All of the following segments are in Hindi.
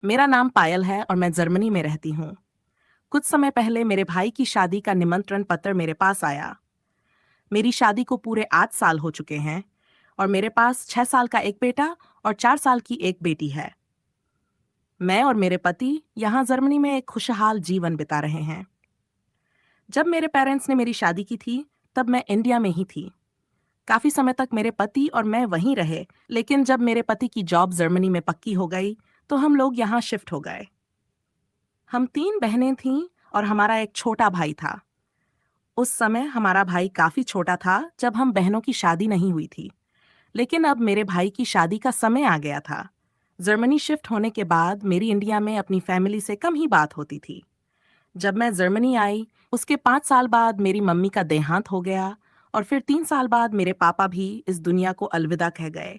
मेरा नाम पायल है और मैं जर्मनी में रहती हूँ। कुछ समय पहले मेरे भाई की शादी का निमंत्रण पत्र मेरे पास आया। मेरी शादी को पूरे 8 साल हो चुके हैं और मेरे पास 6 साल का एक बेटा और 4 साल की एक बेटी है। मैं और मेरे पति यहाँ जर्मनी में एक खुशहाल जीवन बिता रहे हैं। जब मेरे पेरेंट्स ने मेरी शादी की थी, तब मैं इंडिया में ही थी। काफी समय तक मेरे पति और मैं वहीं रहे, लेकिन जब मेरे पति की जॉब जर्मनी में पक्की हो गई, तो हम लोग यहाँ शिफ्ट हो गए। हम 3 बहनें थीं और हमारा एक छोटा भाई था। उस समय हमारा भाई काफी छोटा था जब हम बहनों की शादी नहीं हुई थी, लेकिन अब मेरे भाई की शादी का समय आ गया था। जर्मनी शिफ्ट होने के बाद मेरी इंडिया में अपनी फैमिली से कम ही बात होती थी। जब मैं जर्मनी आई, उसके 5 साल बाद मेरी मम्मी का देहांत हो गया और फिर 3 साल बाद मेरे पापा भी इस दुनिया को अलविदा कह गए।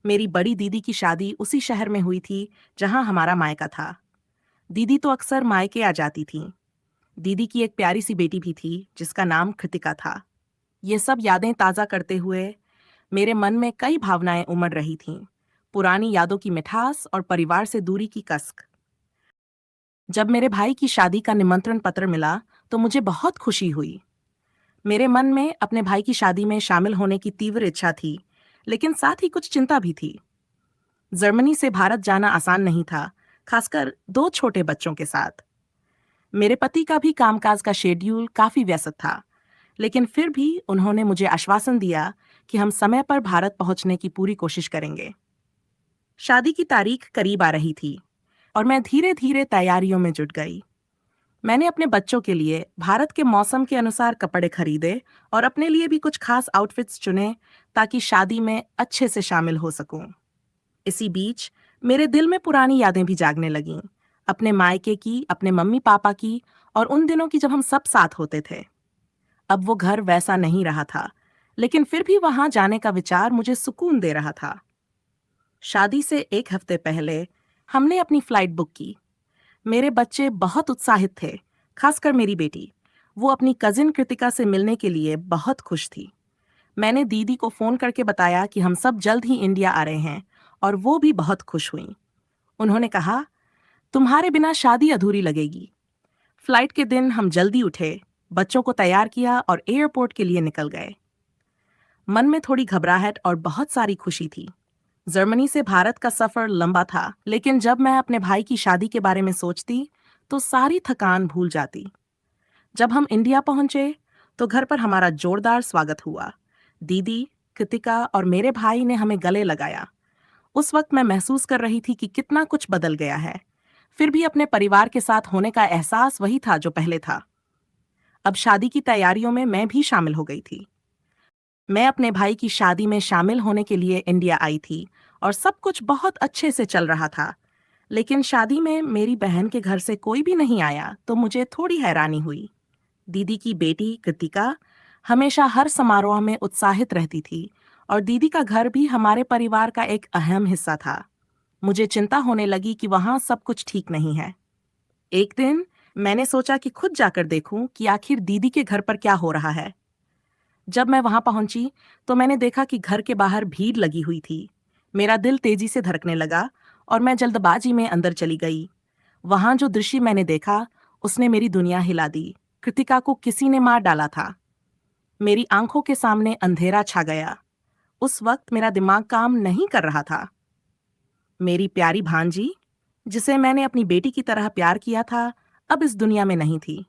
मेरी बड़ी दीदी की शादी उसी शहर में हुई थी जहां हमारा मायका था। दीदी तो अक्सर मायके आ जाती थीं। दीदी की एक प्यारी सी बेटी भी थी जिसका नाम कृतिका था। ये सब यादें ताज़ा करते हुए मेरे मन में कई भावनाएं उमड़ रही थीं। पुरानी यादों की मिठास और परिवार से दूरी की कसक। जब मेरे भाई की शादी का निमंत्रण पत्र मिला तो मुझे बहुत खुशी हुई। मेरे मन में अपने भाई की शादी में शामिल होने की तीव्र इच्छा थी, लेकिन साथ ही कुछ चिंता भी थी। जर्मनी से भारत जाना आसान नहीं था, खासकर 2 छोटे बच्चों के साथ। मेरे पति का भी कामकाज का शेड्यूल काफी व्यस्त था, लेकिन फिर भी उन्होंने मुझे आश्वासन दिया कि हम समय पर भारत पहुंचने की पूरी कोशिश करेंगे। शादी की तारीख करीब आ रही थी और मैं धीरे धीरे तैयारियों में जुट गई। मैंने अपने बच्चों के लिए भारत के मौसम के अनुसार कपड़े खरीदे और अपने लिए भी कुछ खास आउटफिट्स चुने ताकि शादी में अच्छे से शामिल हो सकूं। इसी बीच मेरे दिल में पुरानी यादें भी जागने लगीं, अपने मायके की, अपने मम्मी पापा की और उन दिनों की जब हम सब साथ होते थे। अब वो घर वैसा नहीं रहा था, लेकिन फिर भी वहां जाने का विचार मुझे सुकून दे रहा था। शादी से एक हफ्ते पहले हमने अपनी फ्लाइट बुक की। मेरे बच्चे बहुत उत्साहित थे, खासकर मेरी बेटी। वो अपनी कजिन कृतिका से मिलने के लिए बहुत खुश थी। मैंने दीदी को फोन करके बताया कि हम सब जल्द ही इंडिया आ रहे हैं और वो भी बहुत खुश हुईं। उन्होंने कहा, तुम्हारे बिना शादी अधूरी लगेगी। फ्लाइट के दिन हम जल्दी उठे, बच्चों को तैयार किया और एयरपोर्ट के लिए निकल गए। मन में थोड़ी घबराहट और बहुत सारी खुशी थी। जर्मनी से भारत का सफर लंबा था, लेकिन जब मैं अपने भाई की शादी के बारे में सोचती तो सारी थकान भूल जाती। जब हम इंडिया पहुंचे तो घर पर हमारा जोरदार स्वागत हुआ। दीदी, कृतिका और मेरे भाई ने हमें गले लगाया। उस वक्त मैं महसूस कर रही थी कि कितना कुछ बदल गया है। फिर भी अपने परिवार के साथ होने का एहसास वही था जो पहले था। अब शादी की तैयारियों में मैं भी शामिल हो गई थी। मैं अपने भाई की शादी में शामिल होने के लिए इंडिया आई थी और सब कुछ बहुत अच्छे से चल रहा था। लेकिन शादी में मेरी बहन के घर से कोई भी नहीं आया तो मुझे थोड़ी हैरानी हुई। दीदी की बेटी कृतिका हमेशा हर समारोह में उत्साहित रहती थी और दीदी का घर भी हमारे परिवार का एक अहम हिस्सा था। मुझे चिंता होने लगी कि वहां सब कुछ ठीक नहीं है। एक दिन मैंने सोचा कि खुद जाकर देखूं कि आखिर दीदी के घर पर क्या हो रहा है। जब मैं वहां पहुंची तो मैंने देखा कि घर के बाहर भीड़ लगी हुई थी। मेरा दिल तेजी से धड़कने लगा और मैं जल्दबाजी में अंदर चली गई। वहां जो दृश्य मैंने देखा, उसने मेरी दुनिया हिला दी। कृतिका को किसी ने मार डाला था। मेरी आंखों के सामने अंधेरा छा गया। उस वक्त मेरा दिमाग काम नहीं कर रहा था। मेरी प्यारी भांजी, जिसे मैंने अपनी बेटी की तरह प्यार किया था, अब इस दुनिया में नहीं थी।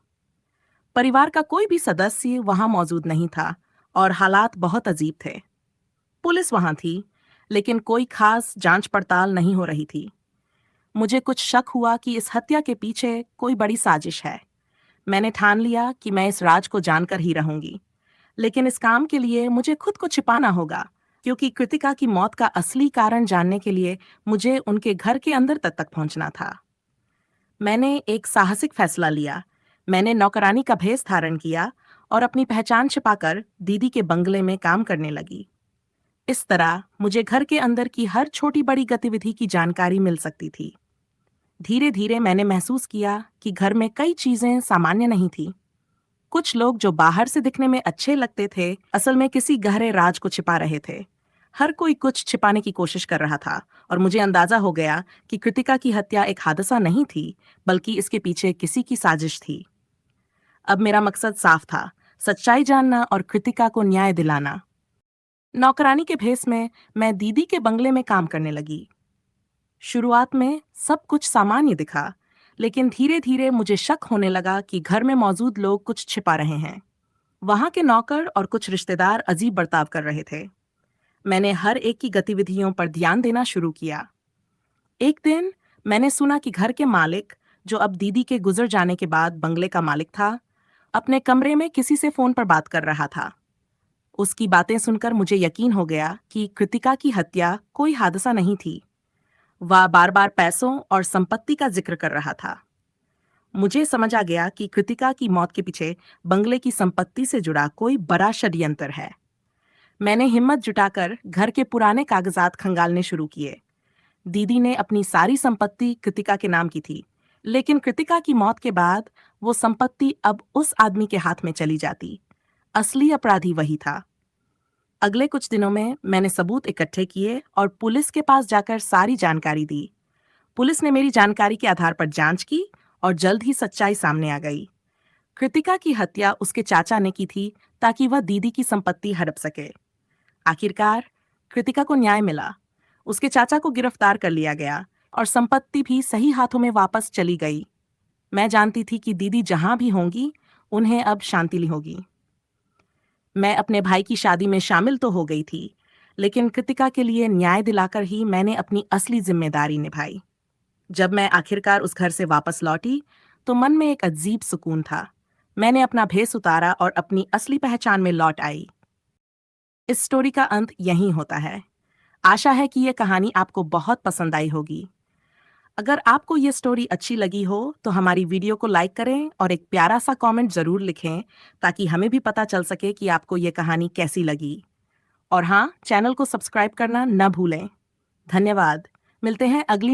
परिवार का कोई भी सदस्य वहां मौजूद नहीं था और हालात बहुत अजीब थे। पुलिस वहां थी, लेकिन कोई खास जांच पड़ताल नहीं हो रही थी। मुझे कुछ शक हुआ कि इस हत्या के पीछे कोई बड़ी साजिश है। मैंने ठान लिया कि मैं इस राज को जानकर ही रहूंगी, लेकिन इस काम के लिए मुझे खुद को छिपाना होगा, क्योंकि कृतिका की मौत का असली कारण जानने के लिए मुझे उनके घर के अंदर तक पहुंचना था। मैंने एक साहसिक फैसला लिया। मैंने नौकरानी का भेष धारण किया और अपनी पहचान छिपाकर दीदी के बंगले में काम करने लगी। इस तरह मुझे घर के अंदर की हर छोटी बड़ी गतिविधि की जानकारी मिल सकती थी। धीरे धीरे मैंने महसूस किया कि घर में कई चीजें सामान्य नहीं थी। कुछ लोग जो बाहर से दिखने में अच्छे लगते थे, असल में किसी गहरे राज को छिपा रहे थे। हर कोई कुछ छिपाने की कोशिश कर रहा था और मुझे अंदाजा हो गया कि कृतिका की हत्या एक हादसा नहीं थी, बल्कि इसके पीछे किसी की साजिश थी। अब मेरा मकसद साफ था, सच्चाई जानना और कृतिका को न्याय दिलाना। नौकरानी के भेस में मैं दीदी के बंगले में काम करने लगी। शुरुआत में सब कुछ सामान्य दिखा, लेकिन धीरे धीरे मुझे शक होने लगा कि घर में मौजूद लोग कुछ छिपा रहे हैं। वहां के नौकर और कुछ रिश्तेदार अजीब बर्ताव कर रहे थे। मैंने हर एक की गतिविधियों पर ध्यान देना शुरू किया। एक दिन मैंने सुना कि घर के मालिक, जो अब दीदी के गुजर जाने के बाद बंगले का मालिक था, अपने कमरे में किसी से फोन पर बात कर रहा था। उसकी बातें सुनकर मुझे यकीन हो गया कि कृतिका की हत्या कोई हादसा नहीं थी। वह बार बार पैसों और संपत्ति का जिक्र कर रहा था। मुझे समझ आ गया कि कृतिका की मौत के पीछे बंगले की संपत्ति से जुड़ा कोई बड़ा षड्यंत्र है। मैंने हिम्मत जुटाकर घर के पुराने कागजात खंगालने शुरू किए। दीदी ने अपनी सारी संपत्ति कृतिका के नाम की थी, लेकिन कृतिका की मौत के बाद वो संपत्ति अब उस आदमी के हाथ में चली जाती। असली अपराधी वही था। अगले कुछ दिनों में मैंने सबूत इकट्ठे किए और पुलिस के पास जाकर सारी जानकारी दी। पुलिस ने मेरी जानकारी के आधार पर जांच की और जल्द ही सच्चाई सामने आ गई। कृतिका की हत्या उसके चाचा ने की थी ताकि वह दीदी की संपत्ति हड़प सके। आखिरकार कृतिका को न्याय मिला। उसके चाचा को गिरफ्तार कर लिया गया और संपत्ति भी सही हाथों में वापस चली गई। मैं जानती थी कि दीदी जहां भी होंगी, उन्हें अब शांति होगी। मैं अपने भाई की शादी में शामिल तो हो गई थी, लेकिन कृतिका के लिए न्याय दिलाकर ही मैंने अपनी असली जिम्मेदारी निभाई। जब मैं आखिरकार उस घर से वापस लौटी, तो मन में एक अजीब सुकून था। मैंने अपना भेस उतारा और अपनी असली पहचान में लौट आई। इस स्टोरी का अंत यहीं होता है। आशा है कि ये कहानी आपको बहुत पसंद आई होगी। अगर आपको ये स्टोरी अच्छी लगी हो तो हमारी वीडियो को लाइक करें और एक प्यारा सा कमेंट जरूर लिखें, ताकि हमें भी पता चल सके कि आपको ये कहानी कैसी लगी। और हाँ, चैनल को सब्सक्राइब करना न भूलें। धन्यवाद। मिलते हैं अगली